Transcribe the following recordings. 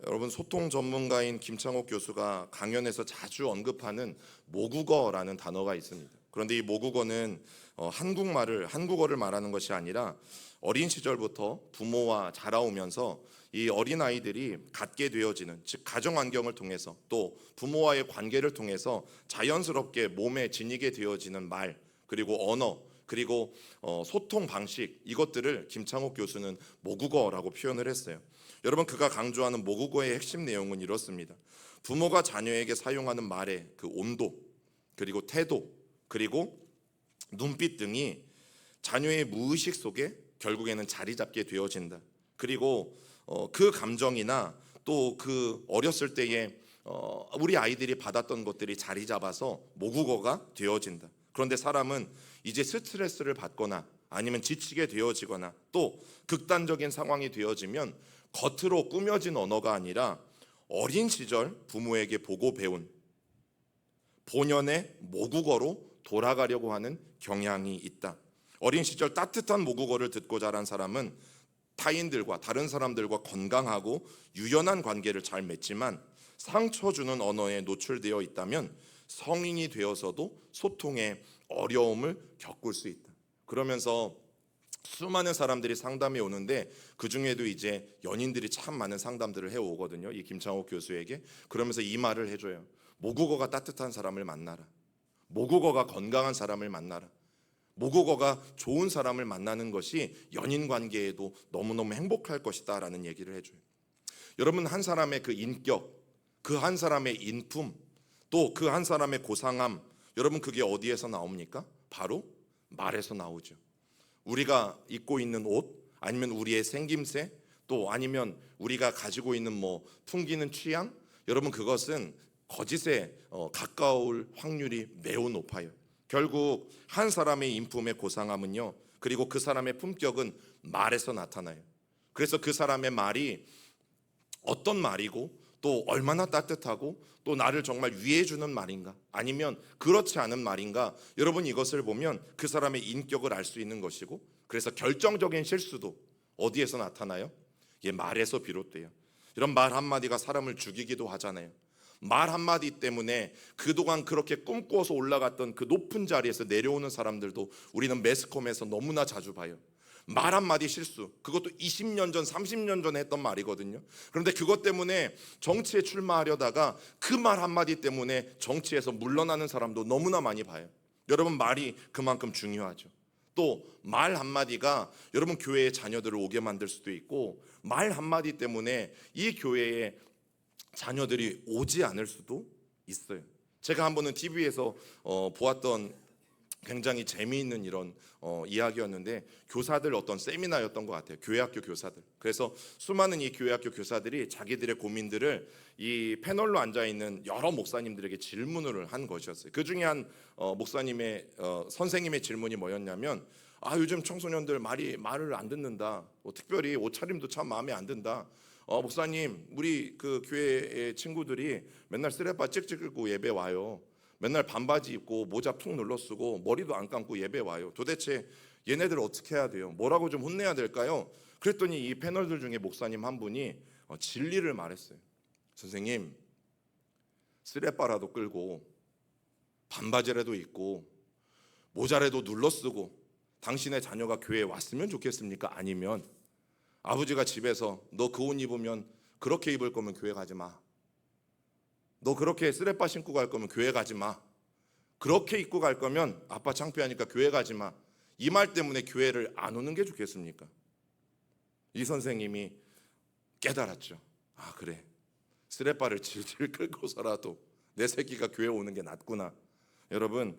여러분, 소통 전문가인 김창옥 교수가 강연에서 자주 언급하는 모국어라는 단어가 있습니다. 그런데 이 모국어는 한국어를 말하는 것이 아니라 어린 시절부터 부모와 자라오면서 이 어린 아이들이 갖게 되어지는, 즉 가정 환경을 통해서 또 부모와의 관계를 통해서 자연스럽게 몸에 지니게 되어지는 말, 그리고 언어, 그리고 소통 방식, 이것들을 김창옥 교수는 모국어라고 표현을 했어요. 여러분, 그가 강조하는 모국어의 핵심 내용은 이렇습니다. 부모가 자녀에게 사용하는 말의 그 온도, 그리고 태도, 그리고 눈빛 등이 자녀의 무의식 속에 결국에는 자리 잡게 되어진다. 그리고 그 감정이나 또 그 어렸을 때에 우리 아이들이 받았던 것들이 자리 잡아서 모국어가 되어진다. 그런데 사람은 이제 스트레스를 받거나 아니면 지치게 되어지거나 또 극단적인 상황이 되어지면 겉으로 꾸며진 언어가 아니라 어린 시절 부모에게 보고 배운 본연의 모국어로 돌아가려고 하는 경향이 있다. 어린 시절 따뜻한 모국어를 듣고 자란 사람은 타인들과 다른 사람들과 건강하고 유연한 관계를 잘 맺지만 상처 주는 언어에 노출되어 있다면 성인이 되어서도 소통에 어려움을 겪을 수 있다. 그러면서 수많은 사람들이 상담에 오는데 그 중에도 이제 연인들이 참 많은 상담들을 해오거든요. 이 김창옥 교수에게. 그러면서 이 말을 해줘요. 모국어가 따뜻한 사람을 만나라. 모국어가 건강한 사람을 만나라. 모국어가 좋은 사람을 만나는 것이 연인 관계에도 너무너무 행복할 것이다 라는 얘기를 해줘요. 여러분, 한 사람의 그 인격, 그 한 사람의 인품, 또 그 한 사람의 고상함, 여러분 그게 어디에서 나옵니까? 바로 말에서 나오죠. 우리가 입고 있는 옷, 아니면 우리의 생김새, 또 아니면 우리가 가지고 있는 풍기는 취향, 여러분 그것은 거짓에 가까울 확률이 매우 높아요. 결국 한 사람의 인품의 고상함은요, 그리고 그 사람의 품격은 말에서 나타나요. 그래서 그 사람의 말이 어떤 말이고 또 얼마나 따뜻하고 또 나를 정말 위해 주는 말인가 아니면 그렇지 않은 말인가, 여러분 이것을 보면 그 사람의 인격을 알 수 있는 것이고, 그래서 결정적인 실수도 어디에서 나타나요? 말에서 비롯돼요. 이런 말 한마디가 사람을 죽이기도 하잖아요. 말 한마디 때문에 그동안 그렇게 꿈꾸어서 올라갔던 그 높은 자리에서 내려오는 사람들도 우리는 매스컴에서 너무나 자주 봐요. 말 한마디 실수, 그것도 20년 전, 30년 전에 했던 말이거든요. 그런데 그것 때문에 정치에 출마하려다가 그 말 한마디 때문에 정치에서 물러나는 사람도 너무나 많이 봐요. 여러분, 말이 그만큼 중요하죠. 또 말 한마디가 여러분 교회에 자녀들을 오게 만들 수도 있고, 말 한마디 때문에 이 교회에 자녀들이 오지 않을 수도 있어요. 제가 한 번은 TV에서 보았던 굉장히 재미있는 이런 이야기였는데, 교사들 어떤 세미나였던 것 같아요. 교회학교 교사들. 그래서 수많은 이 교회학교 교사들이 자기들의 고민들을 이 패널로 앉아있는 여러 목사님들에게 질문을 한 것이었어요. 그 중에 한 선생님의 질문이 뭐였냐면, 요즘 청소년들 말을 안 듣는다. 특별히 옷차림도 참 마음에 안 든다. 목사님, 우리 그 교회의 친구들이 맨날 쓰레빠 찍찍 끌고 예배 와요. 맨날 반바지 입고 모자 푹 눌러 쓰고 머리도 안 감고 예배 와요. 도대체 얘네들 어떻게 해야 돼요? 뭐라고 좀 혼내야 될까요? 그랬더니 이 패널들 중에 목사님 한 분이 진리를 말했어요. 선생님, 쓰레빠라도 끌고 반바지라도 입고 모자라도 눌러 쓰고 당신의 자녀가 교회에 왔으면 좋겠습니까? 아니면 아버지가 집에서 너 그 옷 입으면, 그렇게 입을 거면 교회 가지 마. 너 그렇게 쓰레빠 신고 갈 거면 교회 가지 마. 그렇게 입고 갈 거면 아빠 창피하니까 교회 가지 마. 이 말 때문에 교회를 안 오는 게 좋겠습니까? 이 선생님이 깨달았죠. 그래. 쓰레빠를 질질 끌고서라도 내 새끼가 교회 오는 게 낫구나. 여러분,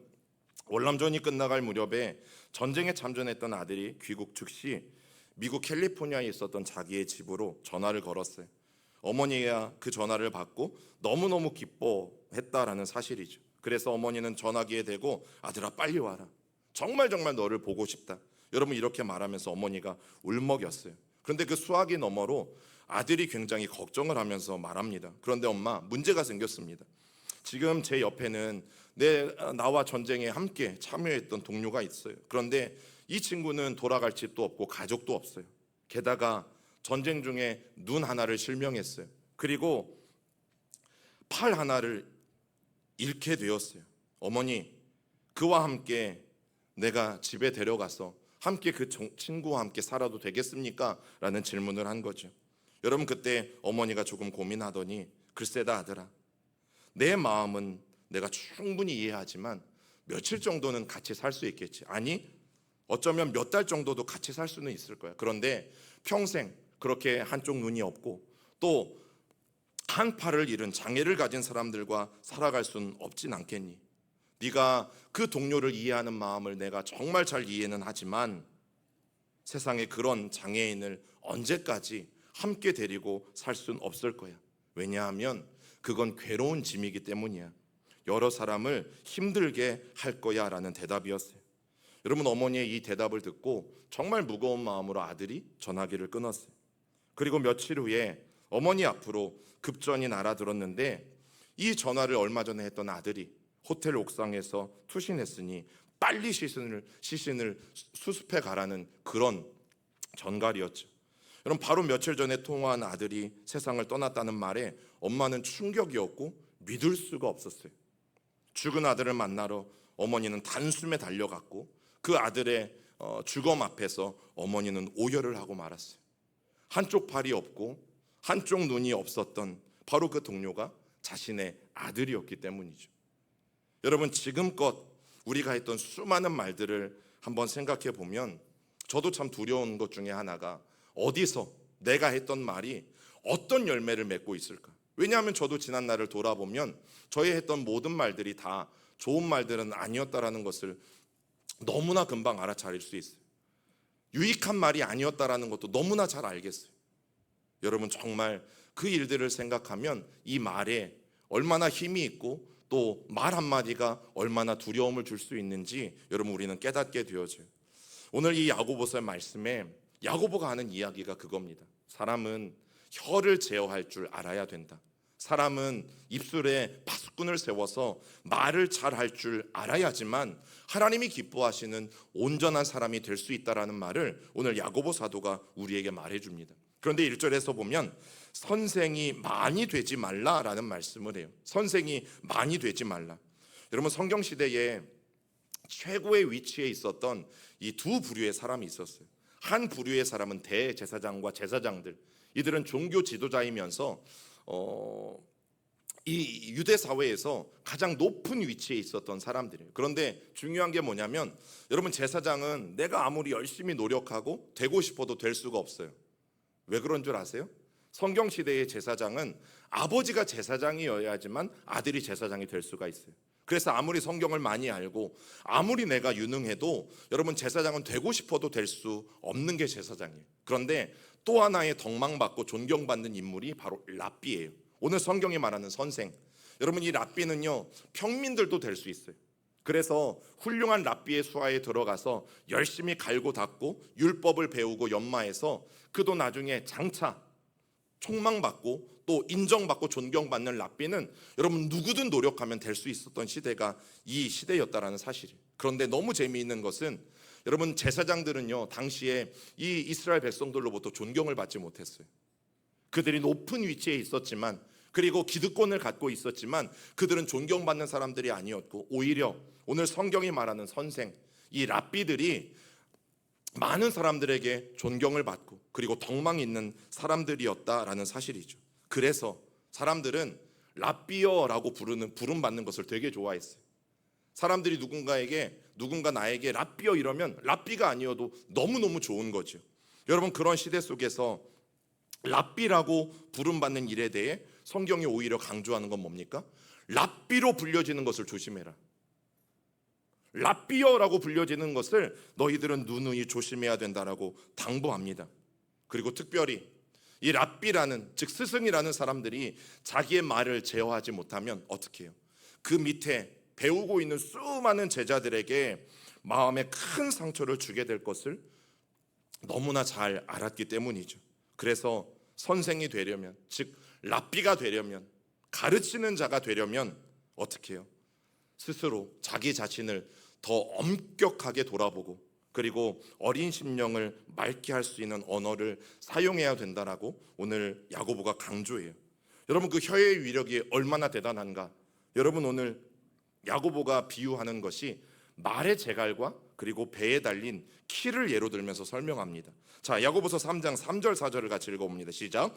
월남전이 끝나갈 무렵에 전쟁에 참전했던 아들이 귀국 즉시 미국 캘리포니아에 있었던 자기의 집으로 전화를 걸었어요. 어머니가 그 전화를 받고 너무너무 기뻐했다라는 사실이죠. 그래서 어머니는 전화기에 대고 아들아 빨리 와라. 정말 너를 보고 싶다. 여러분, 이렇게 말하면서 어머니가 울먹였어요. 그런데 그 수화기 너머로 아들이 굉장히 걱정을 하면서 말합니다. 그런데 엄마, 문제가 생겼습니다. 지금 제 옆에는 나와 전쟁에 함께 참여했던 동료가 있어요. 그런데 이 친구는 돌아갈 집도 없고 가족도 없어요. 게다가 전쟁 중에 눈 하나를 실명했어요. 그리고 팔 하나를 잃게 되었어요. 어머니, 그와 함께 내가 집에 데려가서 함께 그 친구와 함께 살아도 되겠습니까? 라는 질문을 한 거죠. 여러분, 그때 어머니가 조금 고민하더니, 글쎄다 아들아, 내 마음은 내가 충분히 이해하지만 며칠 정도는 같이 살 수 있겠지. 아니, 어쩌면 몇 달 정도도 같이 살 수는 있을 거야. 그런데 평생 그렇게 한쪽 눈이 없고 또 한 팔을 잃은 장애를 가진 사람들과 살아갈 수는 없진 않겠니? 네가 그 동료를 이해하는 마음을 내가 정말 잘 이해는 하지만 세상에 그런 장애인을 언제까지 함께 데리고 살 수는 없을 거야. 왜냐하면 그건 괴로운 짐이기 때문이야. 여러 사람을 힘들게 할 거야 라는 대답이었어요. 여러분, 어머니의 이 대답을 듣고 정말 무거운 마음으로 아들이 전화기를 끊었어요. 그리고 며칠 후에 어머니 앞으로 급전이 날아들었는데, 이 전화를 얼마 전에 했던 아들이 호텔 옥상에서 투신했으니 빨리 시신을 수습해 가라는 그런 전갈이었죠. 여러분, 바로 며칠 전에 통화한 아들이 세상을 떠났다는 말에 엄마는 충격이었고 믿을 수가 없었어요. 죽은 아들을 만나러 어머니는 단숨에 달려갔고 그 아들의 주검 앞에서 어머니는 오열을 하고 말았어요. 한쪽 팔이 없고 한쪽 눈이 없었던 바로 그 동료가 자신의 아들이었기 때문이죠. 여러분, 지금껏 우리가 했던 수많은 말들을 한번 생각해 보면 저도 참 두려운 것 중에 하나가, 어디서 내가 했던 말이 어떤 열매를 맺고 있을까? 왜냐하면 저도 지난 날을 돌아보면 저희 했던 모든 말들이 다 좋은 말들은 아니었다라는 것을 너무나 금방 알아차릴 수 있어요. 유익한 말이 아니었다라는 것도 너무나 잘 알겠어요. 여러분, 정말 그 일들을 생각하면 이 말에 얼마나 힘이 있고 또 말 한마디가 얼마나 두려움을 줄 수 있는지 여러분, 우리는 깨닫게 되어져요. 오늘 이 야고보서의 말씀에 야고보가 하는 이야기가 그겁니다. 사람은 혀를 제어할 줄 알아야 된다. 사람은 입술에 파수꾼을 세워서 말을 잘 할 줄 알아야지만 하나님이 기뻐하시는 온전한 사람이 될 수 있다라는 말을 오늘 야고보 사도가 우리에게 말해줍니다. 그런데 1절에서 보면 선생이 많이 되지 말라라는 말씀을 해요. 선생이 많이 되지 말라. 여러분, 성경시대에 최고의 위치에 있었던 이 두 부류의 사람이 있었어요. 한 부류의 사람은 대제사장과 제사장들, 이들은 종교 지도자이면서 이 유대 사회에서 가장 높은 위치에 있었던 사람들이에요. 그런데 중요한 게 뭐냐면, 여러분, 제사장은 내가 아무리 열심히 노력하고 되고 싶어도 될 수가 없어요. 왜 그런 줄 아세요? 성경 시대의 제사장은 아버지가 제사장이어야지만 아들이 제사장이 될 수가 있어요. 그래서 아무리 성경을 많이 알고 아무리 내가 유능해도 여러분, 제사장은 되고 싶어도 될 수 없는 게 제사장이에요. 그런데 또 하나의 덕망받고 존경받는 인물이 바로 랍비예요. 오늘 성경이 말하는 선생. 여러분, 이 랍비는요, 평민들도 될 수 있어요. 그래서 훌륭한 랍비의 수하에 들어가서 열심히 갈고 닦고 율법을 배우고 연마해서 그도 나중에 장차 총망받고 또 인정받고 존경받는 랍비는 여러분, 누구든 노력하면 될 수 있었던 시대가 이 시대였다라는 사실이에요. 그런데 너무 재미있는 것은 여러분, 제사장들은요, 당시에 이 이스라엘 백성들로부터 존경을 받지 못했어요. 그들이 높은 위치에 있었지만, 그리고 기득권을 갖고 있었지만 그들은 존경받는 사람들이 아니었고, 오히려 오늘 성경이 말하는 선생, 이 랍비들이 많은 사람들에게 존경을 받고 그리고 덕망 있는 사람들이었다라는 사실이죠. 그래서 사람들은 랍비어라고 부름받는 것을 되게 좋아했어요. 사람들이 누군가 나에게 랍비어 이러면 랍비가 아니어도 너무너무 좋은 거죠. 여러분, 그런 시대 속에서 랍비라고 부름받는 일에 대해 성경이 오히려 강조하는 건 뭡니까? 랍비로 불려지는 것을 조심해라. 랍비어라고 불려지는 것을 너희들은 누누이 조심해야 된다라고 당부합니다. 그리고 특별히 이 랍비라는, 즉 스승이라는 사람들이 자기의 말을 제어하지 못하면 어떻게 해요? 그 밑에 배우고 있는 수많은 제자들에게 마음에 큰 상처를 주게 될 것을 너무나 잘 알았기 때문이죠. 그래서 선생이 되려면, 즉 랍비가 되려면, 가르치는 자가 되려면 어떻게 해요? 스스로 자기 자신을 더 엄격하게 돌아보고 그리고 어린 심령을 맑게 할 수 있는 언어를 사용해야 된다라고 오늘 야고보가 강조해요. 여러분, 그 혀의 위력이 얼마나 대단한가. 여러분, 오늘 야고보가 비유하는 것이 말의 재갈과 그리고 배에 달린 키를 예로 들면서 설명합니다. 자, 야고보서 3장 3절 4절을 같이 읽어봅니다. 시작.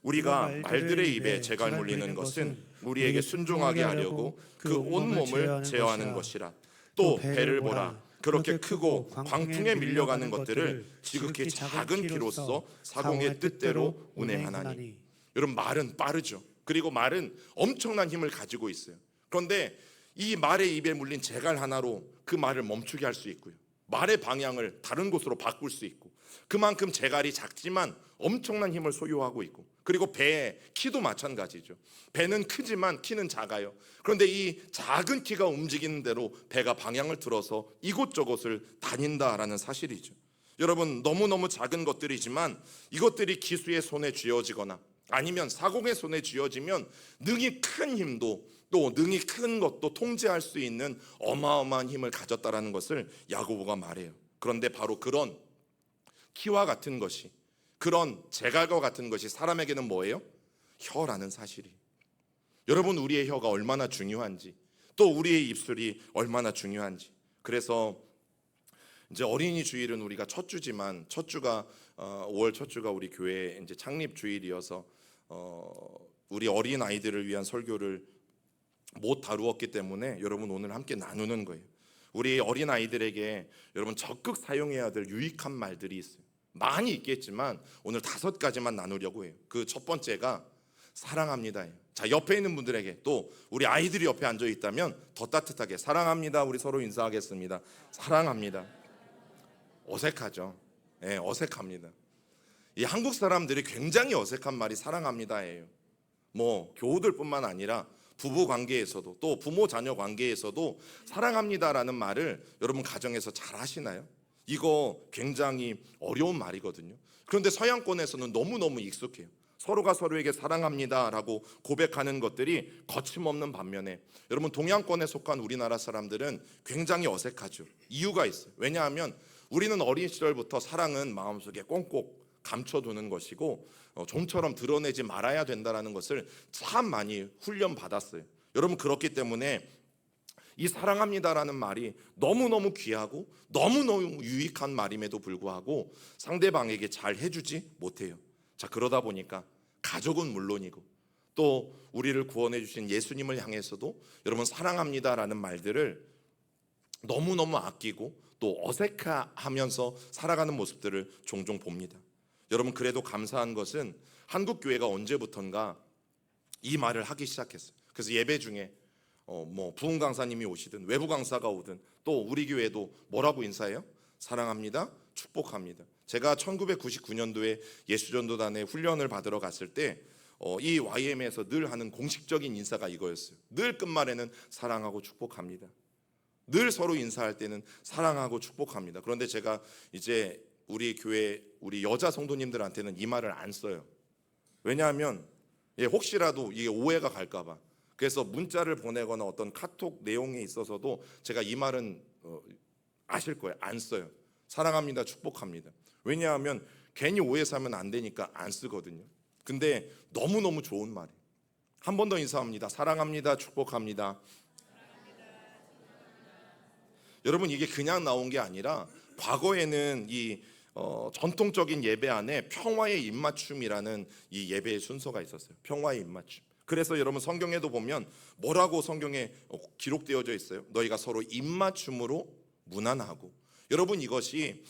우리가 말들의 입에 재갈 물리는 것은 우리에게 순종하게 하려고 그 온몸을 제어하는 것이라. 또 배를 보라. 그렇게 크고 광풍에 밀려가는 것들을 지극히 작은 키로서 사공의 뜻대로 운행하나니. 여러분, 말은 빠르죠. 그리고 말은 엄청난 힘을 가지고 있어요. 그런데 이 말의 입에 물린 재갈 하나로 그 말을 멈추게 할 수 있고요, 말의 방향을 다른 곳으로 바꿀 수 있고, 그만큼 재갈이 작지만 엄청난 힘을 소유하고 있고, 그리고 배의 키도 마찬가지죠. 배는 크지만 키는 작아요. 그런데 이 작은 키가 움직이는 대로 배가 방향을 틀어서 이곳저곳을 다닌다라는 사실이죠. 여러분, 너무너무 작은 것들이지만 이것들이 기수의 손에 쥐어지거나 아니면 사공의 손에 쥐어지면 능히 큰 힘도, 또 능히 큰 것도 통제할 수 있는 어마어마한 힘을 가졌다라는 것을 야고보가 말해요. 그런데 바로 그런 키와 같은 것이, 그런 재갈과 같은 것이 사람에게는 뭐예요? 혀라는 사실이. 여러분, 우리의 혀가 얼마나 중요한지, 또 우리의 입술이 얼마나 중요한지. 그래서 이제 어린이 주일은 우리가 첫 주지만, 첫 주가 5월 첫 주가 우리 교회 이제 창립 주일이어서 우리 어린 아이들을 위한 설교를 못 다루었기 때문에 여러분, 오늘 함께 나누는 거예요. 우리 어린 아이들에게 여러분 적극 사용해야 될 유익한 말들이 있어요. 많이 있겠지만 오늘 5가지만 나누려고 해요. 그 첫 번째가 사랑합니다예요. 자, 옆에 있는 분들에게, 또 우리 아이들이 옆에 앉아 있다면 더 따뜻하게 사랑합니다. 우리 서로 인사하겠습니다. 사랑합니다. 어색하죠? 네, 어색합니다. 이 한국 사람들이 굉장히 어색한 말이 사랑합니다예요. 뭐 교우들뿐만 아니라 부부 관계에서도, 또 부모 자녀 관계에서도 사랑합니다라는 말을 여러분 가정에서 잘 하시나요? 이거 굉장히 어려운 말이거든요. 그런데 서양권에서는 너무너무 익숙해요. 서로가 서로에게 사랑합니다라고 고백하는 것들이 거침없는 반면에, 여러분 동양권에 속한 우리나라 사람들은 굉장히 어색하죠. 이유가 있어요. 왜냐하면 우리는 어린 시절부터 사랑은 마음속에 꽁꽁 감춰두는 것이고 좀처럼 드러내지 말아야 된다는 것을 참 많이 훈련받았어요. 여러분, 그렇기 때문에 이 사랑합니다라는 말이 너무너무 귀하고 너무너무 유익한 말임에도 불구하고 상대방에게 잘 해주지 못해요. 자, 그러다 보니까 가족은 물론이고 또 우리를 구원해 주신 예수님을 향해서도 여러분 사랑합니다라는 말들을 너무너무 아끼고 또 어색하면서 살아가는 모습들을 종종 봅니다. 여러분, 그래도 감사한 것은 한국 교회가 언제부턴가 이 말을 하기 시작했어요. 그래서 예배 중에 뭐 부흥 강사님이 오시든 외부 강사가 오든 또 우리 교회도 뭐라고 인사해요? 사랑합니다, 축복합니다. 제가 1999년도에 예수전도단에 훈련을 받으러 갔을 때 이 YM에서 늘 하는 공식적인 인사가 이거였어요. 늘 끝말에는 사랑하고 축복합니다. 늘 서로 인사할 때는 사랑하고 축복합니다. 그런데 제가 이제 우리 교회 우리 여자 성도님들한테는 이 말을 안 써요. 왜냐하면 혹시라도 이게 오해가 갈까 봐. 그래서 문자를 보내거나 어떤 카톡 내용에 있어서도 제가 이 말은 아실 거예요. 안 써요. 사랑합니다, 축복합니다. 왜냐하면 괜히 오해 사면 안 되니까 안 쓰거든요. 근데 너무너무 좋은 말이에요. 한 번 더 인사합니다. 사랑합니다, 축복합니다. 여러분, 이게 그냥 나온 게 아니라 과거에는 이 전통적인 예배 안에 평화의 입맞춤이라는 이 예배의 순서가 있었어요. 평화의 입맞춤. 그래서 여러분 성경에도 보면 뭐라고 성경에 기록되어져 있어요? 너희가 서로 입맞춤으로 문안하고. 여러분, 이것이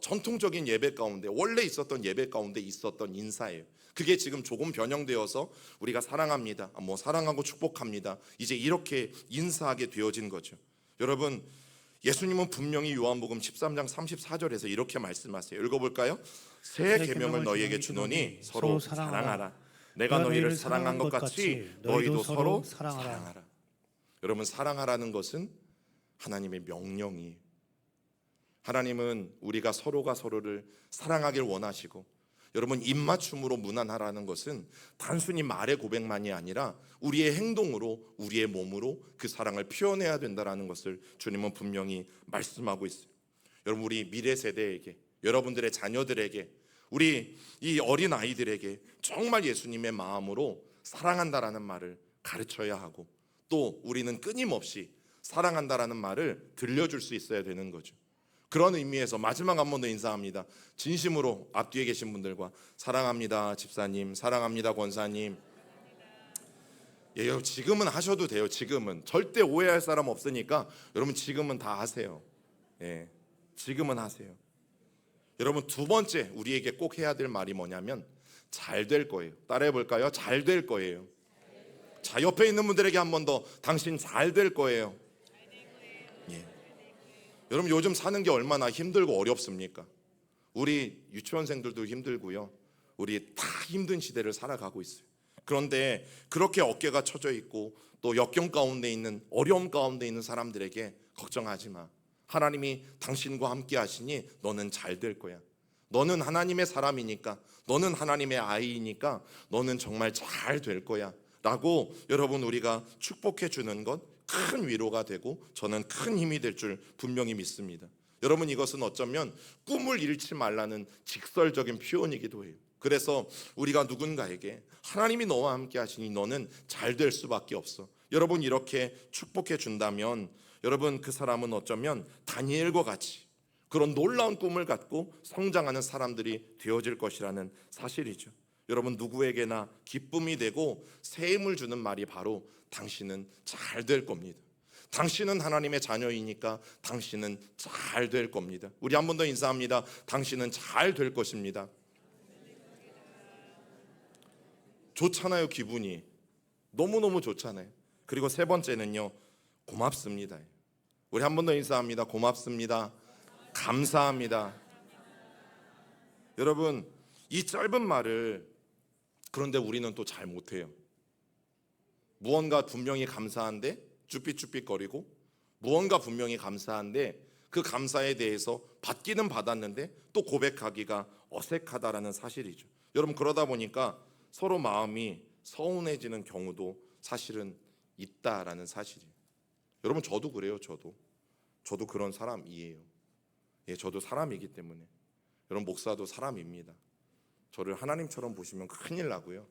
전통적인 예배 가운데, 원래 있었던 예배 가운데 있었던 인사예요. 그게 지금 조금 변형되어서 우리가 사랑합니다, 뭐 사랑하고 축복합니다, 이제 이렇게 인사하게 되어진 거죠. 여러분, 예수님은 분명히 요한복음 13장 34절에서 이렇게 말씀하세요. 읽어볼까요? 새 계명을 너희에게 주노니 서로 사랑하라. 내가 너희를 사랑한 것 같이 너희도 서로 사랑하라. 여러분, 사랑하라는 것은 하나님의 명령이에요. 하나님은 우리가 서로가 서로를 사랑하길 원하시고, 여러분 입맞춤으로 문안하라는 것은 단순히 말의 고백만이 아니라 우리의 행동으로, 우리의 몸으로 그 사랑을 표현해야 된다는 것을 주님은 분명히 말씀하고 있어요. 여러분, 우리 미래 세대에게, 여러분들의 자녀들에게, 우리 이 어린 아이들에게 정말 예수님의 마음으로 사랑한다라는 말을 가르쳐야 하고, 또 우리는 끊임없이 사랑한다라는 말을 들려줄 수 있어야 되는 거죠. 그런 의미에서 마지막 한 번 더 인사합니다. 진심으로 앞뒤에 계신 분들과 사랑합니다 집사님, 사랑합니다 권사님. 예, 지금은 하셔도 돼요. 지금은 절대 오해할 사람 없으니까 여러분 지금은 다 하세요. 예, 지금은 하세요. 여러분, 두 번째 우리에게 꼭 해야 될 말이 뭐냐면 잘 될 거예요. 따라해 볼까요? 잘 될 거예요. 자, 옆에 있는 분들에게 한 번 더, 당신 잘 될 거예요. 예. 여러분, 요즘 사는 게 얼마나 힘들고 어렵습니까? 우리 유치원생들도 힘들고요. 우리 다 힘든 시대를 살아가고 있어요. 그런데 그렇게 어깨가 처져 있고 또 역경 가운데 있는, 어려움 가운데 있는 사람들에게 걱정하지 마. 하나님이 당신과 함께 하시니 너는 잘 될 거야. 너는 하나님의 사람이니까, 너는 하나님의 아이이니까 너는 정말 잘 될 거야 라고 여러분, 우리가 축복해 주는 것 큰 위로가 되고 저는 큰 힘이 될 줄 분명히 믿습니다. 여러분, 이것은 어쩌면 꿈을 잃지 말라는 직설적인 표현이기도 해요. 그래서 우리가 누군가에게 하나님이 너와 함께 하시니 너는 잘 될 수밖에 없어, 여러분 이렇게 축복해 준다면 여러분, 그 사람은 어쩌면 다니엘과 같이 그런 놀라운 꿈을 갖고 성장하는 사람들이 되어질 것이라는 사실이죠. 여러분, 누구에게나 기쁨이 되고 새 힘을 주는 말이 바로 당신은 잘 될 겁니다. 당신은 하나님의 자녀이니까 당신은 잘 될 겁니다. 우리 한 번 더 인사합니다. 당신은 잘 될 것입니다. 좋잖아요. 기분이 너무너무 좋잖아요. 그리고 세 번째는요, 고맙습니다. 우리 한 번 더 인사합니다. 고맙습니다. 감사합니다. 여러분, 이 짧은 말을 그런데 우리는 또 잘 못해요. 무언가 분명히 감사한데 쭈삣쭈삣거리고, 무언가 분명히 감사한데 그 감사에 대해서 받기는 받았는데 또 고백하기가 어색하다라는 사실이죠. 여러분, 그러다 보니까 서로 마음이 서운해지는 경우도 사실은 있다라는 사실이에요. 여러분, 저도 그래요. 저도 그런 사람이에요. 예, 저도 사람이기 때문에. 여러분, 목사도 사람입니다. 저를 하나님처럼 보시면 큰일 나고요.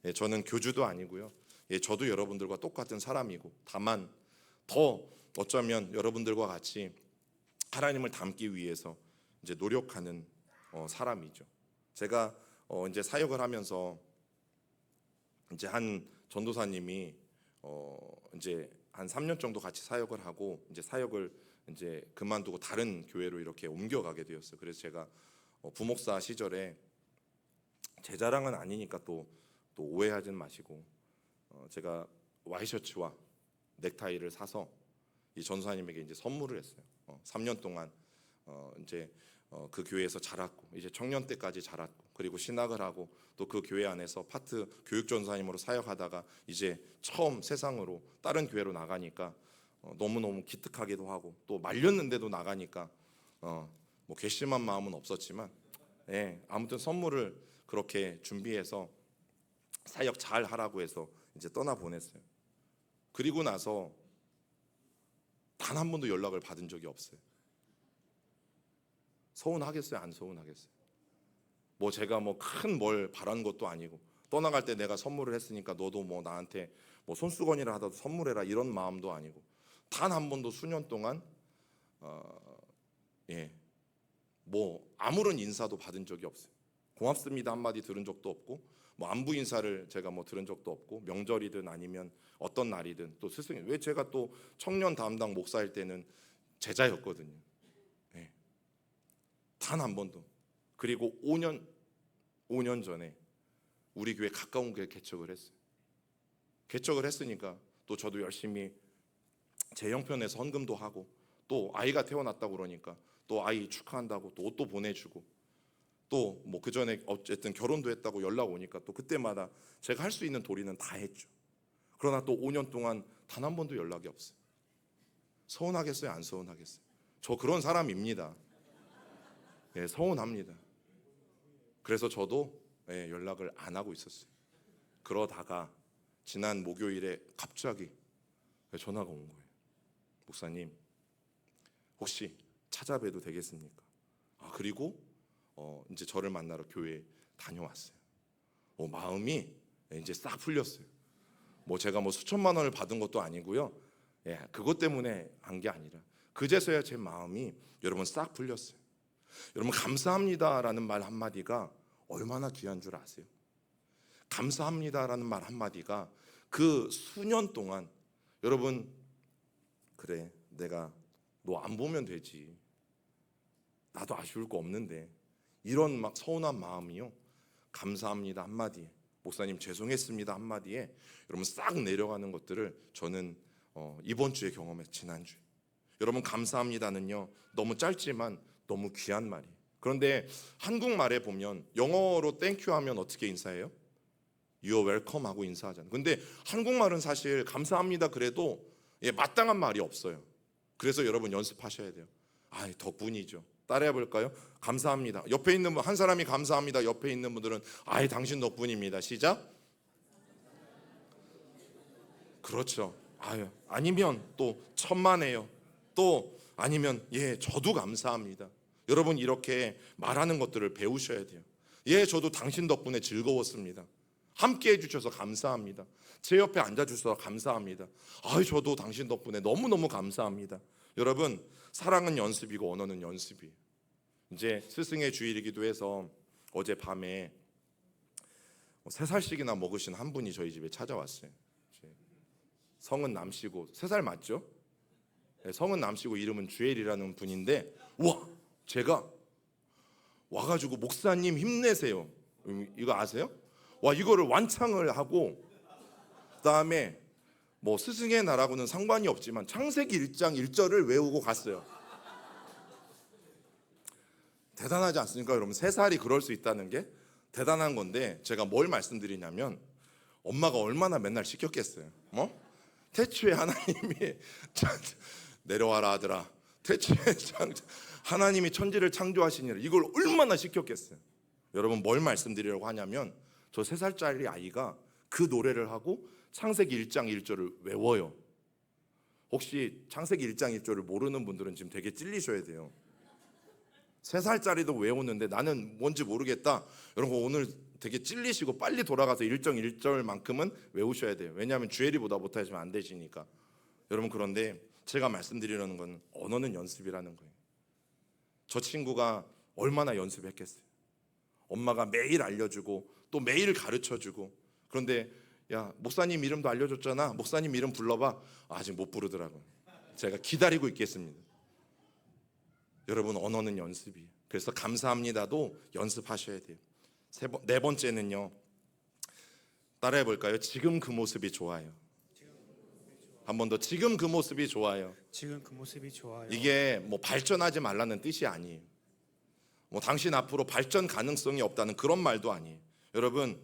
예, 저는 교주도 아니고요. 예, 저도 여러분들과 똑같은 사람이고, 다만 더 어쩌면 여러분들과 같이 하나님을 닮기 위해서 이제 노력하는 사람이죠. 제가 이제 사역을 하면서 이제 한 전도사님이 이제 한 3년 정도 같이 사역을 하고 이제 사역을 이제 그만두고 다른 교회로 이렇게 옮겨가게 되었어요. 그래서 제가 부목사 시절에, 제 자랑은 아니니까 또 오해하지 마시고, 제가 와이셔츠와 넥타이를 사서 이 전도사님에게 이제 선물을 했어요. 3년 동안 이제 그 교회에서 자랐고, 이제 청년 때까지 자랐고, 그리고 신학을 하고 또 그 교회 안에서 파트 교육 전도사님으로 사역하다가 이제 처음 세상으로 다른 교회로 나가니까 너무너무 기특하기도 하고, 또 말렸는데도 나가니까 뭐 괘씸한 마음은 없었지만, 예, 아무튼 선물을 그렇게 준비해서 사역 잘 하라고 해서 이제 떠나 보냈어요. 그리고 나서 단 한 번도 연락을 받은 적이 없어요. 서운하겠어요? 안 서운하겠어요? 뭐 제가 뭐 큰 뭘 바란 것도 아니고, 떠나갈 때 내가 선물을 했으니까 너도 뭐 나한테 뭐 손수건이라 하더라도 선물해라 이런 마음도 아니고, 단 한 번도 수년 동안 뭐 아무런 인사도 받은 적이 없어요. 고맙습니다 한마디 들은 적도 없고, 뭐 안부 인사를 제가 뭐 들은 적도 없고, 명절이든 아니면 어떤 날이든, 또 스승님, 왜 제가 또 청년 담당 목사일 때는 제자였거든요. 네. 단 한 번도. 그리고 5년 전에 우리 교회 가까운 교회 개척을 했어요. 개척을 했으니까 또 저도 열심히 제 형편에서 헌금도 하고, 또 아이가 태어났다고 그러니까 또 아이 축하한다고 또 옷도 보내주고, 또 뭐 그 전에 어쨌든 결혼도 했다고 연락 오니까 또 그때마다 제가 할 수 있는 도리는 다 했죠. 그러나 또 5년 동안 단 한 번도 연락이 없어요. 서운하겠어요? 안 서운하겠어요? 저 그런 사람입니다. 예, 서운합니다. 그래서 저도 연락을 안 하고 있었어요. 그러다가 지난 목요일에 갑자기 전화가 온 거예요. 목사님, 혹시 찾아뵈도 되겠습니까? 그리고 이제 저를 만나러 교회에 다녀왔어요. 마음이 이제 싹 풀렸어요. 제가 수천만 원을 받은 것도 아니고요. 그것 때문에 한 게 아니라 그제서야 제 마음이 여러분 싹 풀렸어요. 여러분 감사합니다라는 말 한마디가 얼마나 귀한 줄 아세요? 감사합니다라는 말 한마디가 그 수년 동안 여러분 그래 내가 너 안 보면 되지 나도 아쉬울 거 없는데 이런 막 서운한 마음이요 감사합니다 한마디에 목사님 죄송했습니다 한마디에 여러분 싹 내려가는 것들을 저는 이번 주에 경험했어요. 지난주에 여러분 감사합니다는요 너무 짧지만 너무 귀한 말이에요. 그런데 한국말에 보면 영어로 땡큐 하면 어떻게 인사해요? You're welcome 하고 인사하잖아요. 근데 한국말은 사실 감사합니다 그래도 마땅한 말이 없어요. 그래서 여러분 연습하셔야 돼요. 덕분이죠. 따라해 볼까요? 감사합니다. 옆에 있는 분 한 사람이 감사합니다. 옆에 있는 분들은 당신 덕분입니다. 시작. 그렇죠. 아니면 또 천만에요. 또 아니면 저도 감사합니다. 여러분 이렇게 말하는 것들을 배우셔야 돼요. 저도 당신 덕분에 즐거웠습니다. 함께 해주셔서 감사합니다. 제 옆에 앉아주셔서 감사합니다. 저도 당신 덕분에 너무너무 감사합니다. 여러분 사랑은 연습이고 언어는 연습이에요. 이제 스승의 주일이기도 해서 어제 밤에 3살씩이나 먹으신 한 분이 저희 집에 찾아왔어요. 성은 남씨고 3살 맞죠? 성은 남씨고 이름은 주엘이라는 분인데 제가 와가지고 목사님 힘내세요. 이거 아세요? 이거를 완창을 하고 그다음에 스승의 날하고는 상관이 없지만 창세기 1장 1절을 외우고 갔어요. 대단하지 않습니까? 여러분 3살이 그럴 수 있다는 게 대단한 건데 제가 뭘 말씀드리냐면 엄마가 얼마나 맨날 시켰겠어요. 태초에 하나님이 내려와라 아들아 태초에 하나님이 천지를 창조하시니라 이걸 얼마나 시켰겠어요. 여러분 뭘 말씀드리려고 하냐면 저 3살짜리 아이가 그 노래를 하고 창세기 1장 1절을 외워요. 혹시 창세기 1장 1절을 모르는 분들은 지금 되게 찔리셔야 돼요. 3살짜리도 외우는데 나는 뭔지 모르겠다. 여러분 오늘 되게 찔리시고 빨리 돌아가서 1장 1절만큼은 외우셔야 돼요. 왜냐하면 주엘이보다 못하시면 안 되시니까. 여러분 그런데 제가 말씀드리려는 건 언어는 연습이라는 거예요. 저 친구가 얼마나 연습했겠어요. 엄마가 매일 알려주고 또 매일 가르쳐주고 그런데 야 목사님 이름도 알려줬잖아. 목사님 이름 불러봐. 아직 못 부르더라고요. 제가 기다리고 있겠습니다. 여러분 언어는 연습이에요. 그래서 감사합니다도 연습하셔야 돼요. 네 번째는요. 따라해 볼까요? 지금 그 모습이 좋아요. 한 번 더 지금 그 모습이 좋아요. 지금 그 모습이 좋아요. 이게 발전하지 말라는 뜻이 아니에요. 당신 앞으로 발전 가능성이 없다는 그런 말도 아니에요. 여러분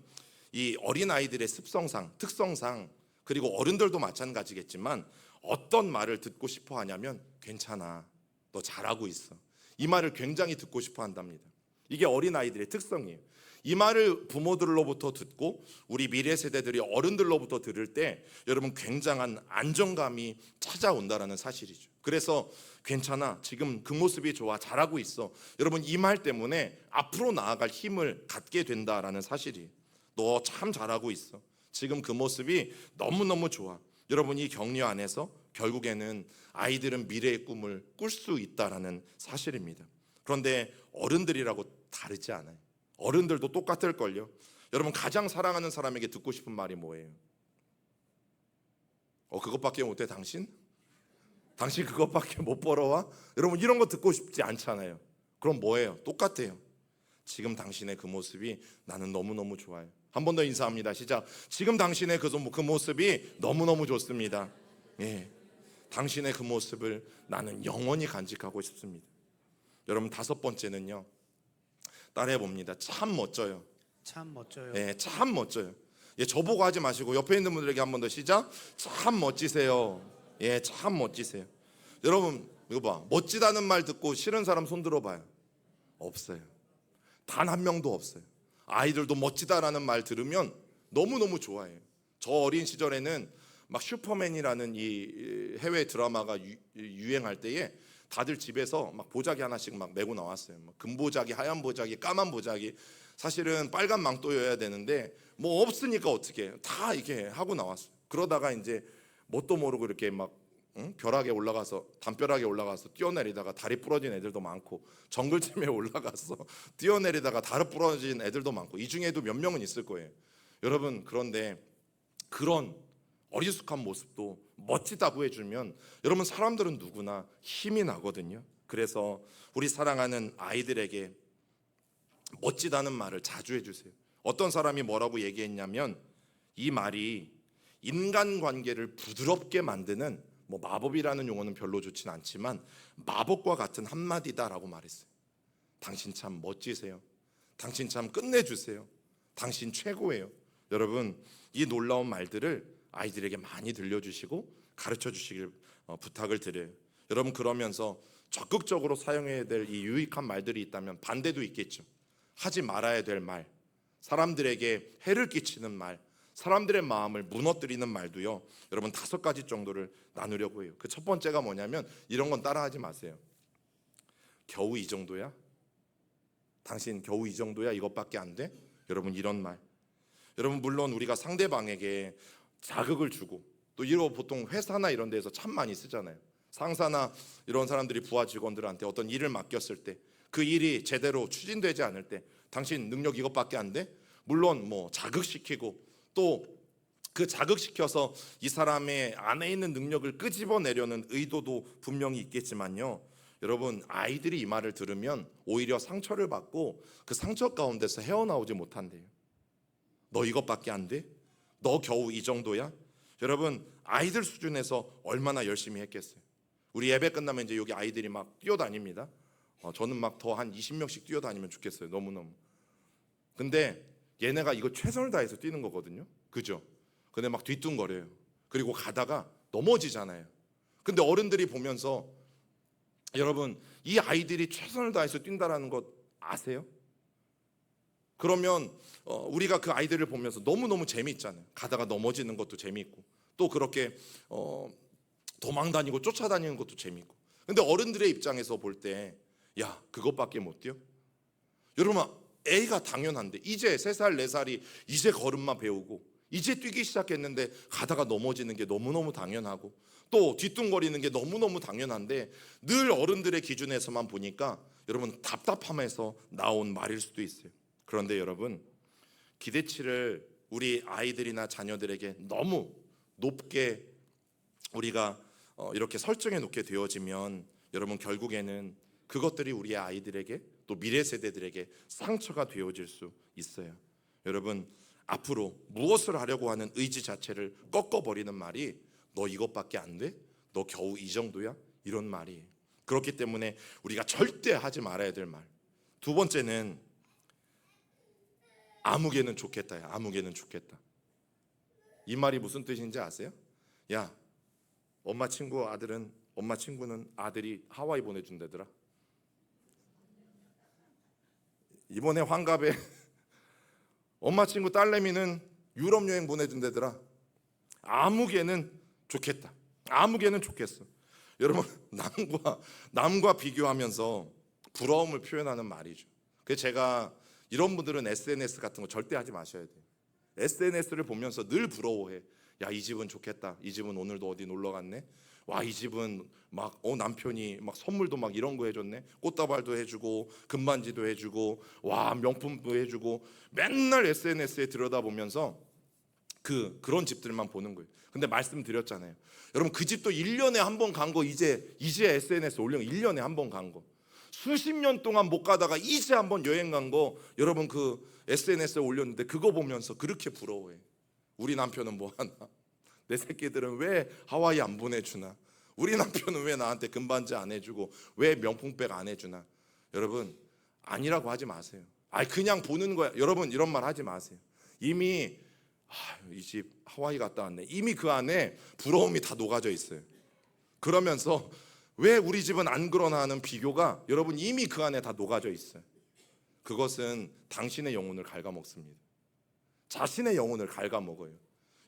이 어린아이들의 습성상 특성상 그리고 어른들도 마찬가지겠지만 어떤 말을 듣고 싶어 하냐면 괜찮아 너 잘하고 있어 이 말을 굉장히 듣고 싶어 한답니다. 이게 어린아이들의 특성이에요. 이 말을 부모들로부터 듣고 우리 미래 세대들이 어른들로부터 들을 때 여러분 굉장한 안정감이 찾아온다라는 사실이죠. 그래서 괜찮아 지금 그 모습이 좋아 잘하고 있어 여러분 이 말 때문에 앞으로 나아갈 힘을 갖게 된다라는 사실이에요. 너 참 잘하고 있어 지금 그 모습이 너무너무 좋아. 여러분 이 격려 안에서 결국에는 아이들은 미래의 꿈을 꿀 수 있다라는 사실입니다. 그런데 어른들이라고 다르지 않아요. 어른들도 똑같을걸요. 여러분 가장 사랑하는 사람에게 듣고 싶은 말이 뭐예요? 그것밖에 못해 당신? 당신 그것밖에 못 벌어와? 여러분 이런 거 듣고 싶지 않잖아요. 그럼 뭐예요? 똑같아요. 지금 당신의 그 모습이 나는 너무너무 좋아요. 한 번 더 인사합니다. 시작. 지금 당신의 그 모습이 너무너무 좋습니다. 당신의 그 모습을 나는 영원히 간직하고 싶습니다. 여러분 5번째는요. 따라해 봅니다. 참 멋져요. 참 멋져요. 참 멋져요. 저보고 하지 마시고 옆에 있는 분들에게 한 번 더 시작. 참 멋지세요. 참 멋지세요. 여러분 이거 봐. 멋지다는 말 듣고 싫은 사람 손 들어봐요. 없어요. 단 한 명도 없어요. 아이들도 멋지다라는 말 들으면 너무너무 좋아해요. 저 어린 시절에는 막 슈퍼맨이라는 이 해외 드라마가 유행할 때에 다들 집에서 막 보자기 하나씩 막 메고 나왔어요. 뭐 금보자기, 하얀 보자기, 까만 보자기. 사실은 빨간 망토여야 되는데 뭐 없으니까 어떻게 다 이렇게 하고 나왔어요. 그러다가 이제 뭣도 모르고 이렇게 막 벼락에 올라가서 담벼락에 올라가서 뛰어내리다가 다리 부러진 애들도 많고, 정글짐에 올라가서 뛰어내리다가 다리 부러진 애들도 많고, 이 중에도 몇 명은 있을 거예요. 여러분, 그런데 그런 어리숙한 모습도 멋지다고 해주면 여러분, 사람들은 누구나 힘이 나거든요. 그래서 우리 사랑하는 아이들에게 멋지다는 말을 자주 해주세요. 어떤 사람이 뭐라고 얘기했냐면, 이 말이 인간관계를 부드럽게 만드는, 뭐 마법이라는 용어는 별로 좋진 않지만 마법과 같은 한마디다라고 말했어요. 당신 참 멋지세요. 당신 참 끝내주세요. 당신 최고예요. 여러분, 이 놀라운 말들을 아이들에게 많이 들려주시고 가르쳐 주시길 부탁을 드려요. 여러분, 그러면서 적극적으로 사용해야 될 이 유익한 말들이 있다면 반대도 있겠죠. 하지 말아야 될 말, 사람들에게 해를 끼치는 말, 사람들의 마음을 무너뜨리는 말도요, 여러분 5가지 정도를 나누려고 해요. 그 첫 번째가 뭐냐면, 이런 건 따라하지 마세요. 겨우 이 정도야? 당신 겨우 이 정도야? 이것밖에 안 돼? 여러분, 이런 말. 여러분, 물론 우리가 상대방에게 자극을 주고, 또 이거 보통 회사나 이런 데서 참 많이 쓰잖아요. 상사나 이런 사람들이 부하 직원들한테 어떤 일을 맡겼을 때 그 일이 제대로 추진되지 않을 때, 당신 능력 이것밖에 안 돼? 물론 뭐 자극시키고, 또 그 자극시켜서 이 사람의 안에 있는 능력을 끄집어내려는 의도도 분명히 있겠지만요, 여러분, 아이들이 이 말을 들으면 오히려 상처를 받고 그 상처 가운데서 헤어나오지 못한대요. 너 이것밖에 안 돼? 너 겨우 이 정도야? 여러분, 아이들 수준에서 얼마나 열심히 했겠어요. 우리 예배 끝나면 이제 여기 아이들이 막 뛰어다닙니다. 저는 막 더 한 20명씩 뛰어다니면 좋겠어요. 너무너무. 근데 얘네가 이거 최선을 다해서 뛰는 거거든요. 그죠? 근데 막 뒤뚱거려요. 그리고 가다가 넘어지잖아요. 근데 어른들이 보면서, 여러분, 이 아이들이 최선을 다해서 뛴다라는 것 아세요? 그러면 우리가 그 아이들을 보면서 너무너무 재미있잖아요. 가다가 넘어지는 것도 재미있고, 또 그렇게 도망다니고 쫓아다니는 것도 재미있고. 근데 어른들의 입장에서 볼 때, 야, 그것밖에 못 뛰어? 여러분, 애가 당연한데, 이제 3살, 4살이 이제 걸음마 배우고 이제 뛰기 시작했는데 가다가 넘어지는 게 너무너무 당연하고, 또 뒤뚱거리는 게 너무너무 당연한데, 늘 어른들의 기준에서만 보니까 여러분 답답함에서 나온 말일 수도 있어요. 그런데 여러분, 기대치를 우리 아이들이나 자녀들에게 너무 높게 우리가 이렇게 설정해 놓게 되어지면, 여러분, 결국에는 그것들이 우리 아이들에게, 또 미래 세대들에게 상처가 되어질 수 있어요. 여러분, 앞으로 무엇을 하려고 하는 의지 자체를 꺾어버리는 말이 너 이것밖에 안 돼? 너 겨우 이 정도야? 이런 말이에요. 그렇기 때문에 우리가 절대 하지 말아야 될 말. 두 번째는 아무개는 좋겠다야. 아무개는 좋겠다. 이 말이 무슨 뜻인지 아세요? 야, 엄마 친구는 아들이 하와이 보내준다더라. 이번에 환갑에 엄마 친구 딸내미는 유럽 여행 보내준다더라. 아무개는 좋겠다. 아무개는 좋겠어. 여러분, 남과 비교하면서 부러움을 표현하는 말이죠. 그래서 제가, 이런 분들은 SNS 같은 거 절대 하지 마셔야 돼요. SNS를 보면서 늘 부러워해. 야, 이 집은 좋겠다. 이 집은 오늘도 어디 놀러 갔네. 와, 이 집은 막 남편이 막 선물도 막 이런 거 해줬네. 꽃다발도 해주고 금반지도 해주고, 와, 명품도 해주고. 맨날 SNS에 들여다보면서 그런 집들만 보는 거예요. 근데 말씀드렸잖아요. 여러분, 그 집도 1년에 한 번 간 거 이제 SNS 올린 거 1년에 한 번 간 거. 수십 년 동안 못 가다가 이제 한 번 여행 간 거 여러분 그 SNS에 올렸는데, 그거 보면서 그렇게 부러워해. 우리 남편은 뭐 하나? 내 새끼들은 왜 하와이 안 보내주나? 우리 남편은 왜 나한테 금반지 안 해주고 왜 명품백 안 해주나? 여러분, 아니라고 하지 마세요. 그냥 보는 거야. 여러분, 이런 말 하지 마세요. 이미 이 집 하와이 갔다 왔네. 이미 그 안에 부러움이 다 녹아져 있어요. 그러면서 왜 우리 집은 안 그러나 하는 비교가 여러분 이미 그 안에 다 녹아져 있어요. 그것은 당신의 영혼을 갉아먹습니다. 자신의 영혼을 갉아먹어요.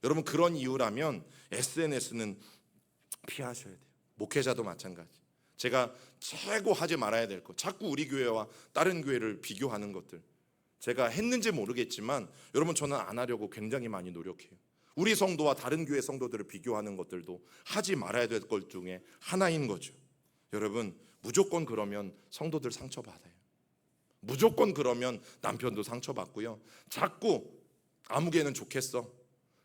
여러분, 그런 이유라면 SNS는 피하셔야 돼요. 목회자도 마찬가지. 제가 최고 하지 말아야 될 것, 자꾸 우리 교회와 다른 교회를 비교하는 것들, 제가 했는지 모르겠지만 여러분 저는 안 하려고 굉장히 많이 노력해요. 우리 성도와 다른 교회 성도들을 비교하는 것들도 하지 말아야 될 것 중에 하나인 거죠. 여러분 무조건 그러면 성도들 상처받아요. 무조건 그러면 남편도 상처받고요. 자꾸 아무개는 좋겠어.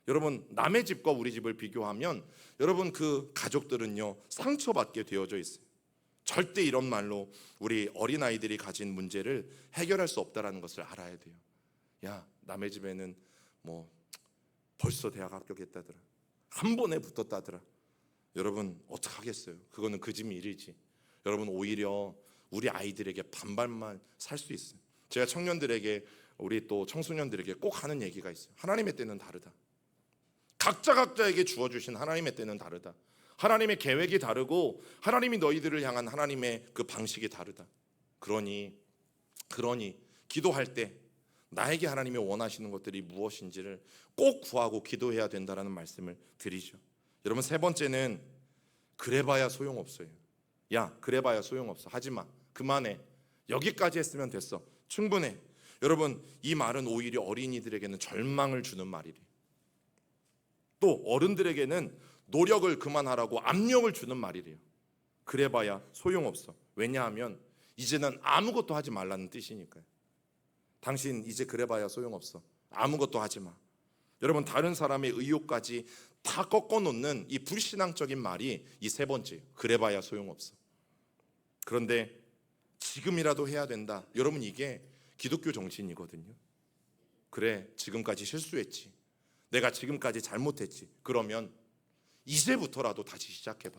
여러분 남의 집과 우리 집을 비교하면 여러분 그 가족들은요 상처받게 되어져 있어요. 절대 이런 말로 우리 어린아이들이 가진 문제를 해결할 수 없다는 것을 알아야 돼요. 야, 남의 집에는 뭐 벌써 대학 합격했다더라, 한 번에 붙었다더라. 여러분 어떡하겠어요. 그거는 그 집 일이지. 여러분 오히려 우리 아이들에게 반발만 살 수 있어요. 제가 청년들에게, 우리 또 청소년들에게 꼭 하는 얘기가 있어요. 하나님의 때는 다르다. 각자에게 주어주신 하나님의 때는 다르다. 하나님의 계획이 다르고 하나님이 너희들을 향한 하나님의 그 방식이 다르다. 그러니 기도할 때 나에게 하나님이 원하시는 것들이 무엇인지를 꼭 구하고 기도해야 된다는 말씀을 드리죠. 여러분 세 번째는 그래봐야 소용없어요. 야, 그래봐야 소용없어. 하지마. 그만해. 여기까지 했으면 됐어. 충분해. 여러분 이 말은 오히려 어린이들에게는 절망을 주는 말이래요. 또 어른들에게는 노력을 그만하라고 압력을 주는 말이래요. 그래봐야 소용없어. 왜냐하면 이제는 아무것도 하지 말라는 뜻이니까요. 당신 이제 그래봐야 소용없어. 아무것도 하지 마. 여러분 다른 사람의 의욕까지 다 꺾어놓는 이 불신앙적인 말이 이 세 번째, 그래봐야 소용없어. 그런데 지금이라도 해야 된다. 여러분 이게 기독교 정신이거든요. 그래, 지금까지 실수했지. 내가 지금까지 잘못했지. 그러면 이제부터라도 다시 시작해봐.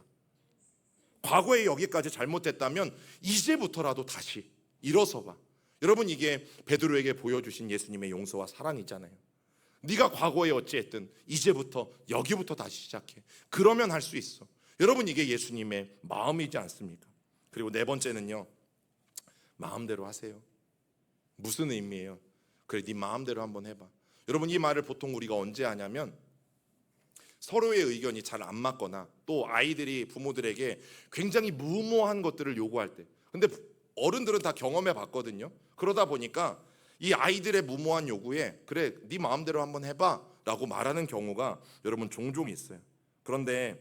과거에 여기까지 잘못했다면 이제부터라도 다시 일어서봐. 여러분 이게 베드로에게 보여주신 예수님의 용서와 사랑이잖아요. 네가 과거에 어찌했든 이제부터 여기부터 다시 시작해. 그러면 할 수 있어. 여러분 이게 예수님의 마음이지 않습니까? 그리고 네 번째는요, 마음대로 하세요. 무슨 의미예요? 그래, 네 마음대로 한번 해봐. 여러분 이 말을 보통 우리가 언제 하냐면 서로의 의견이 잘 안 맞거나 또 아이들이 부모들에게 굉장히 무모한 것들을 요구할 때. 근데 어른들은 다 경험해 봤거든요. 그러다 보니까 이 아이들의 무모한 요구에 그래, 네 마음대로 한번 해봐 라고 말하는 경우가 여러분 종종 있어요. 그런데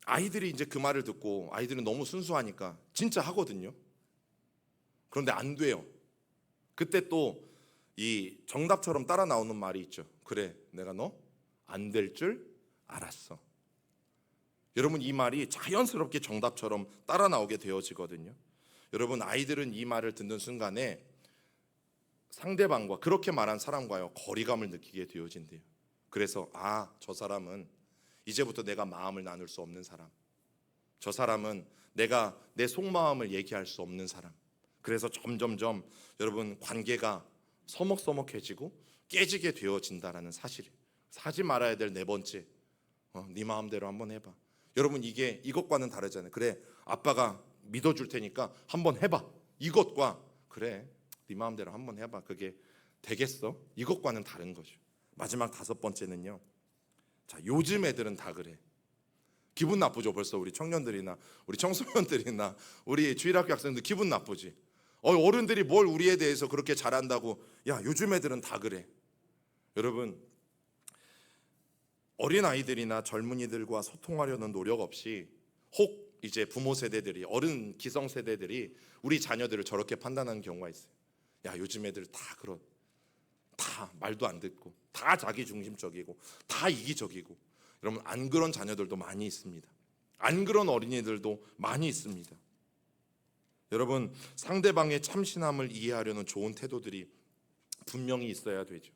아이들이 이제 그 말을 듣고 아이들은 너무 순수하니까 진짜 하거든요. 그런데 안 돼요. 그때 또 이 정답처럼 따라 나오는 말이 있죠. 그래, 내가 너 안 될 줄 알았어. 여러분 이 말이 자연스럽게 정답처럼 따라 나오게 되어지거든요. 여러분 아이들은 이 말을 듣는 순간에 상대방과, 그렇게 말한 사람과요, 거리감을 느끼게 되어진대요. 그래서 저 사람은 이제부터 내가 마음을 나눌 수 없는 사람, 저 사람은 내가 내 속마음을 얘기할 수 없는 사람. 그래서 점점점 여러분 관계가 서먹서먹해지고 깨지게 되어진다라는 사실. 하지 말아야 될 네 번째, 네 마음대로 한번 해봐. 여러분 이게 이것과는 다르잖아요. 그래, 아빠가 믿어줄 테니까 한번 해봐. 이것과 그래, 네 마음대로 한번 해봐. 그게 되겠어? 이것과는 다른 거죠. 마지막 다섯 번째는요, 자, 요즘 애들은 다 그래. 기분 나쁘죠. 벌써 우리 청년들이나 우리 청소년들이나 우리 주일학교 학생들 기분 나쁘지. 어른들이 뭘 우리에 대해서 그렇게 잘한다고. 야, 요즘 애들은 다 그래. 여러분 어린아이들이나 젊은이들과 소통하려는 노력 없이 혹 이제 부모 세대들이, 어른 기성 세대들이 우리 자녀들을 저렇게 판단하는 경우가 있어요. 야, 요즘 애들 다 그런, 다 말도 안 듣고 다 자기 중심적이고 다 이기적이고. 여러분 안 그런 자녀들도 많이 있습니다. 안 그런 어린이들도 많이 있습니다. 여러분 상대방의 참신함을 이해하려는 좋은 태도들이 분명히 있어야 되죠.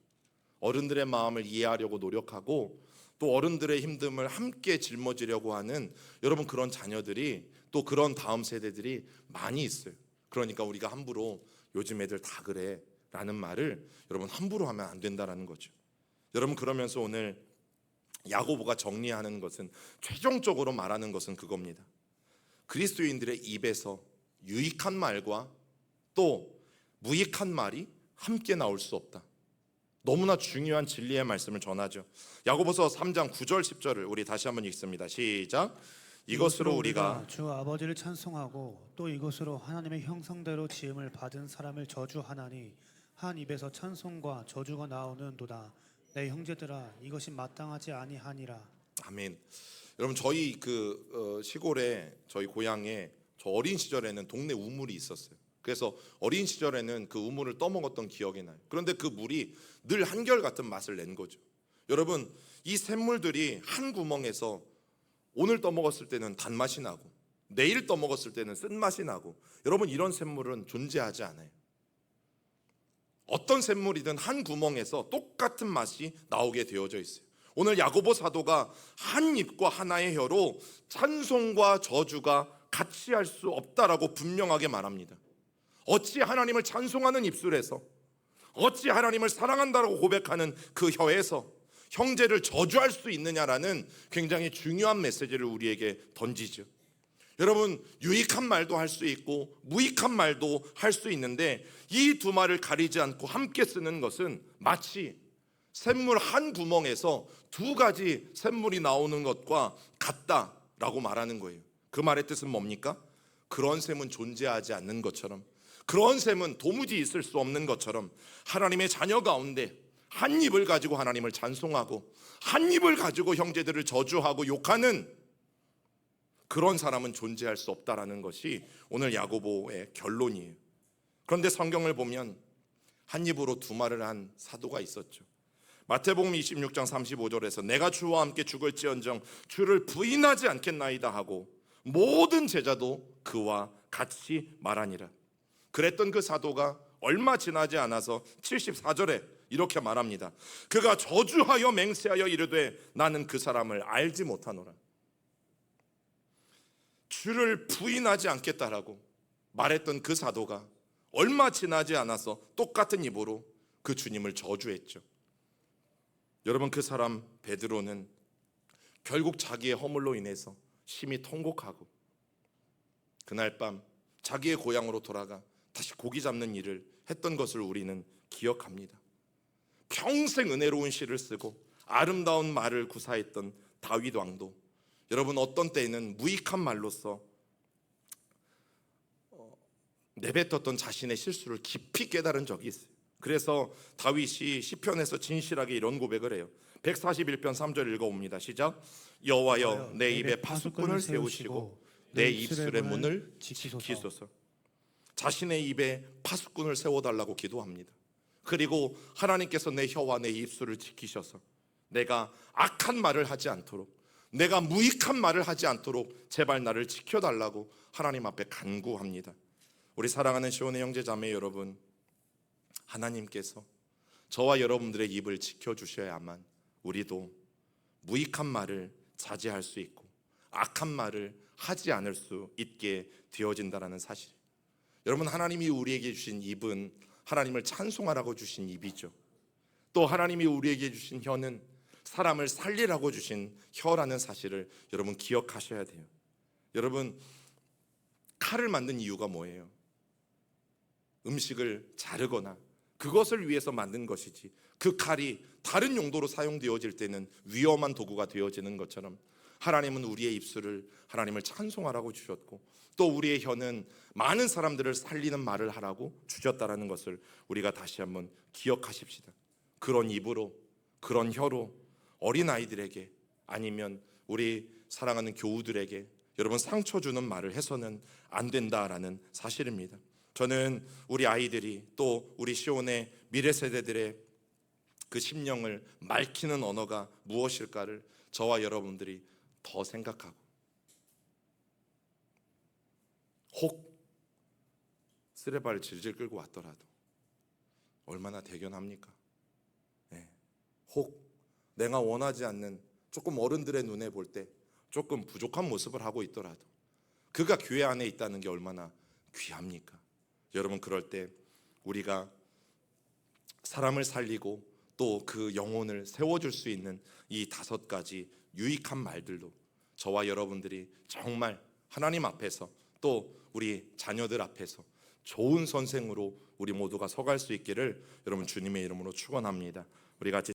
어른들의 마음을 이해하려고 노력하고 또 어른들의 힘듦을 함께 짊어지려고 하는 여러분 그런 자녀들이, 또 그런 다음 세대들이 많이 있어요. 그러니까 우리가 함부로 요즘 애들 다 그래 라는 말을 여러분 함부로 하면 안 된다라는 거죠. 여러분 그러면서 오늘 야고보가 정리하는 것은, 최종적으로 말하는 것은 그겁니다. 그리스도인들의 입에서 유익한 말과 또 무익한 말이 함께 나올 수 없다. 너무나 중요한 진리의 말씀을 전하죠. 야고보서 3장 9절 10절을 우리 다시 한번 읽습니다. 시작. 이것으로 우리가 주 아버지를 찬송하고 또 이것으로 하나님의 형상대로 지음을 받은 사람을 저주하나니 한 입에서 찬송과 저주가 나오는도다. 내 형제들아, 이것이 마땅하지 아니하니라. 아멘. 여러분, 저희 시골에, 저희 고향에 저 어린 시절에는 동네 우물이 있었어요. 그래서 어린 시절에는 그 우물을 떠먹었던 기억이 나요. 그런데 그 물이 늘 한결같은 맛을 낸 거죠. 여러분, 이 샘물들이 한 구멍에서 오늘 떠먹었을 때는 단맛이 나고 내일 떠먹었을 때는 쓴맛이 나고, 여러분, 이런 샘물은 존재하지 않아요. 어떤 샘물이든 한 구멍에서 똑같은 맛이 나오게 되어져 있어요. 오늘 야고보 사도가 한 입과 하나의 혀로 찬송과 저주가 같이 할 수 없다라고 분명하게 말합니다. 어찌 하나님을 찬송하는 입술에서, 어찌 하나님을 사랑한다라고 고백하는 그 혀에서 형제를 저주할 수 있느냐라는 굉장히 중요한 메시지를 우리에게 던지죠. 여러분, 유익한 말도 할 수 있고 무익한 말도 할 수 있는데, 이 두 말을 가리지 않고 함께 쓰는 것은 마치 샘물 한 구멍에서 두 가지 샘물이 나오는 것과 같다라고 말하는 거예요. 그 말의 뜻은 뭡니까? 그런 샘은 존재하지 않는 것처럼, 그런 샘은 도무지 있을 수 없는 것처럼, 하나님의 자녀 가운데 한 입을 가지고 하나님을 찬송하고 한 입을 가지고 형제들을 저주하고 욕하는 그런 사람은 존재할 수 없다라는 것이 오늘 야고보의 결론이에요. 그런데 성경을 보면 한 입으로 두 말을 한 사도가 있었죠. 마태복음 26장 35절에서 내가 주와 함께 죽을지언정 주를 부인하지 않겠나이다 하고 모든 제자도 그와 같이 말하니라. 그랬던 그 사도가 얼마 지나지 않아서 74절에 이렇게 말합니다. 그가 저주하여 맹세하여 이르되 나는 그 사람을 알지 못하노라. 주를 부인하지 않겠다라고 말했던 그 사도가 얼마 지나지 않아서 똑같은 입으로 그 주님을 저주했죠. 여러분, 그 사람 베드로는 결국 자기의 허물로 인해서 심히 통곡하고 그날 밤 자기의 고향으로 돌아가 다시 고기 잡는 일을 했던 것을 우리는 기억합니다. 평생 은혜로운 시를 쓰고 아름다운 말을 구사했던 다윗 왕도 여러분, 어떤 때에는 무익한 말로써 내뱉었던 자신의 실수를 깊이 깨달은 적이 있어요. 그래서 다윗이 시편에서 진실하게 이런 고백을 해요. 141편 3절 읽어봅니다. 시작. 여호와여, 내 입에 파수꾼을 세우시고 내 입술의 문을 지키소서. 자신의 입에 파수꾼을 세워달라고 기도합니다. 그리고 하나님께서 내 혀와 내 입술을 지키셔서 내가 악한 말을 하지 않도록, 내가 무익한 말을 하지 않도록 제발 나를 지켜달라고 하나님 앞에 간구합니다. 우리 사랑하는 시온의 형제 자매 여러분, 하나님께서 저와 여러분들의 입을 지켜주셔야만 우리도 무익한 말을 자제할 수 있고 악한 말을 하지 않을 수 있게 되어진다는 사실. 여러분, 하나님이 우리에게 주신 입은 하나님을 찬송하라고 주신 입이죠. 또 하나님이 우리에게 주신 혀는 사람을 살리라고 주신 혀라는 사실을 여러분 기억하셔야 돼요. 여러분, 칼을 만든 이유가 뭐예요? 음식을 자르거나 그것을 위해서 만든 것이지, 그 칼이 다른 용도로 사용되어질 때는 위험한 도구가 되어지는 것처럼 하나님은 우리의 입술을 하나님을 찬송하라고 주셨고, 또 우리의 혀는 많은 사람들을 살리는 말을 하라고 주셨다라는 것을 우리가 다시 한번 기억하십시다. 그런 입으로, 그런 혀로 어린아이들에게, 아니면 우리 사랑하는 교우들에게 여러분 상처 주는 말을 해서는 안 된다라는 사실입니다. 저는 우리 아이들이, 또 우리 시온의 미래 세대들의 그 심령을 맑히는 언어가 무엇일까를 저와 여러분들이 더 생각하고, 혹 쓰레바를 질질 끌고 왔더라도 얼마나 대견합니까? 네. 혹 내가 원하지 않는, 조금 어른들의 눈에 볼 때 조금 부족한 모습을 하고 있더라도 그가 교회 안에 있다는 게 얼마나 귀합니까? 여러분, 그럴 때 우리가 사람을 살리고 또 그 영혼을 세워줄 수 있는 이 5가지 유익한 말들로 저와 여러분들이 정말 하나님 앞에서, 또 우리 자녀들 앞에서 좋은 선생으로 우리 모두가 서갈 수 있기를 여러분 주님의 이름으로 축원합니다. 우리 같이